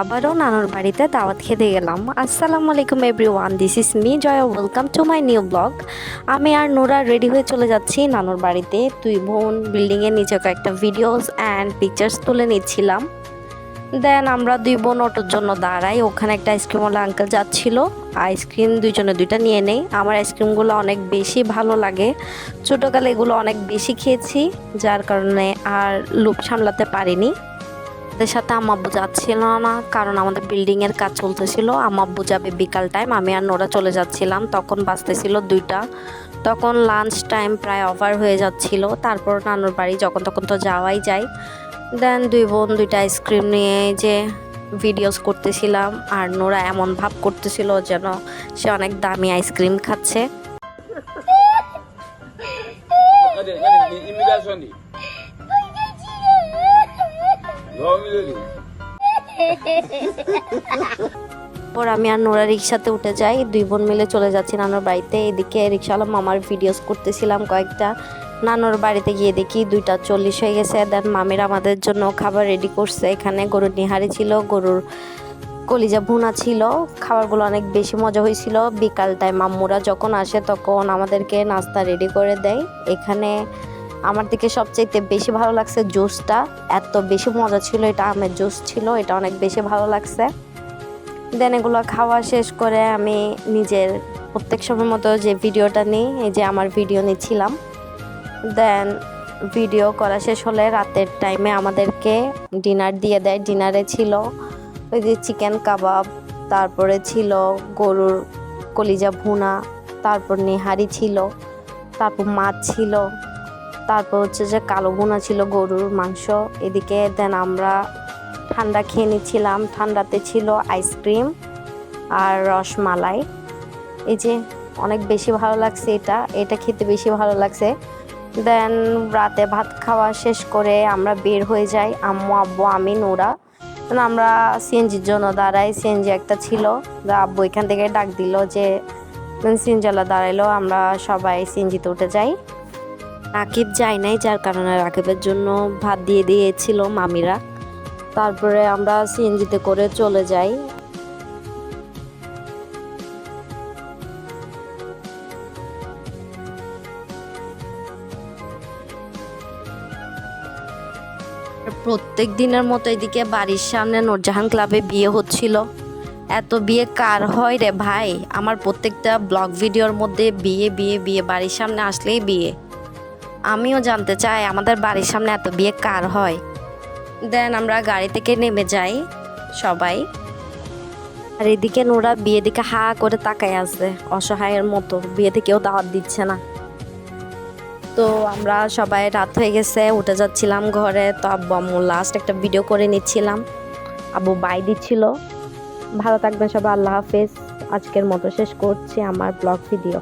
আবারও নানুর বাড়িতে দাওয়াত খেতে গেলাম। আসসালামু আলাইকুম everyone, this is me Joya, welcome to my new blog. আমি আর নোরা রেডি হয়ে চলে যাচ্ছি নানুর বাড়িতে। দুই বোন বিল্ডিংয়ের নিচে কয়েকটা ভিডিওস অ্যান্ড পিকচার্স তুলে নিচ্ছিলাম। দেন আমরা দুই বোন অটোর জন্য দাঁড়াই। ওখানে একটা আইসক্রিমওয়ালা আঙ্কেল যাচ্ছিল। আইসক্রিম দুইজনে দুইটা নিয়ে নেই। আমার আইসক্রিমগুলো অনেক বেশি ভালো লাগে। ছোটোকালে এগুলো অনেক বেশি খেয়েছি, যার কারণে আর লোভ সামলাতে পারিনি। আমাদের সাথে আম্মাব্বু যাচ্ছিল না, কারণ আমাদের বিল্ডিংয়ের কাজ চলতেছিল। আম্মাব্বু যাবে বিকাল টাইম, আমি আর নোরা চলে যাচ্ছিলাম। তখন বাজতেছিল 2টা। তখন লাঞ্চ টাইম প্রায় ওভার হয়ে যাচ্ছিল। তারপর নানুর বাড়ি যখন তখন তো যাওয়াই যায়। দেন দুই বোন দুইটা আইসক্রিম নিয়ে যে ভিডিওস করতেছিলাম, আর নোরা এমন ভাব করতেছিল যেন সে অনেক দামি আইসক্রিম খাচ্ছে। পর আমি আর নোরা রিক্সাতে উঠে যাই। দুই বোন মিলে চলে যাচ্ছি নানুর বাড়িতে। এদিকে রিক্সাওয়ালা মামার ভিডিওস করতেছিলাম কয়েকটা। নানুর বাড়িতে গিয়ে দেখি 2:40 হয়ে গেছে। দেন মামির আমাদের জন্য খাবার রেডি করছে। এখানে গরুর নিহারি ছিল, গরুর কলিজা ভুনা ছিল। খাবারগুলো অনেক বেশি মজা হয়েছিল। বিকাল টাইম আম্মুরা যখন আসে তখন আমাদেরকে নাস্তা রেডি করে দেয়। এখানে আমার থেকে সবচেয়ে বেশি ভালো লাগছে জুসটা, এত বেশি মজা ছিল। এটা আমের জুস ছিল, এটা অনেক বেশি ভালো লাগছে। দেন এগুলো খাওয়া শেষ করে আমি নিজের প্রত্যেক সময় মতো যে ভিডিওটা নিই, এই যে আমার ভিডিও নিচ্ছিলাম। দেন ভিডিও করা শেষ হলে রাতের টাইমে আমাদেরকে ডিনার দিয়ে দেয়। ডিনারে ছিল ওই যে চিকেন কাবাব, তারপরে ছিল গরুর কলিজা ভুনা, তারপর নিহারি ছিল, তারপর মাছ ছিল, তারপর হচ্ছে যে কালো ভুনা ছিল গরুর মাংস। এদিকে দেন আমরা ঠান্ডা খেয়ে নিচ্ছিলাম। ঠান্ডাতে ছিল আইসক্রিম আর রসমালাই। এই যে অনেক বেশি ভালো লাগছে, এটা খেতে বেশি ভালো লাগছে। দেন রাতে ভাত খাওয়া শেষ করে আমরা বের হয়ে যাই, আম্মু আব্বু আমি নোরা। আমরা সিএনজির জন্য দাঁড়াই। সিএনজি একটা ছিল, আব্বু এখান থেকে ডাক দিল যে সিএনজিওয়ালা দাঁড়াইলো। আমরা সবাই সিএনজিতে উঠে যাই। রাকিব যায় নাই, যার কারণে রাকিবের জন্য ভাত দিয়ে দিয়েছিল মামিরা। তারপরে আমরা সিএনজিতে করে চলে যাই। প্রত্যেক দিনের মতো এদিকে বাড়ির সামনে নূরজাহান ক্লাবে বিয়ে হচ্ছিল। এত বিয়ে কার হয় রে ভাই? আমার প্রত্যেকটা ব্লগ ভিডিওর মধ্যে বিয়ে বিয়ে বিয়ে, বাড়ির সামনে আসলেই বিয়ে। আমিও জানতে চাই আমাদের বাড়ির সামনে এত বিয়ে কার হয়। দেন আমরা গাড়ি থেকে নেমে যাই সবাই। আর এদিকে নোরা বিয়ে দিকে হা করে তাকায় আছে অসহায়ের মতো, বিয়েতে কেউ দাওয়াত দিচ্ছে না। তো আমরা সবাই রাত হয়ে গেছে, উঠে যাচ্ছিলাম ঘরে। তো আব্বু আম্মু লাস্ট একটা ভিডিও করে নিচ্ছিলাম, আব্বু বাই দিচ্ছিল। ভালো থাকবেন সবাই, আল্লাহ হাফেজ। আজকের মতো শেষ করছি আমার ব্লগ ভিডিও।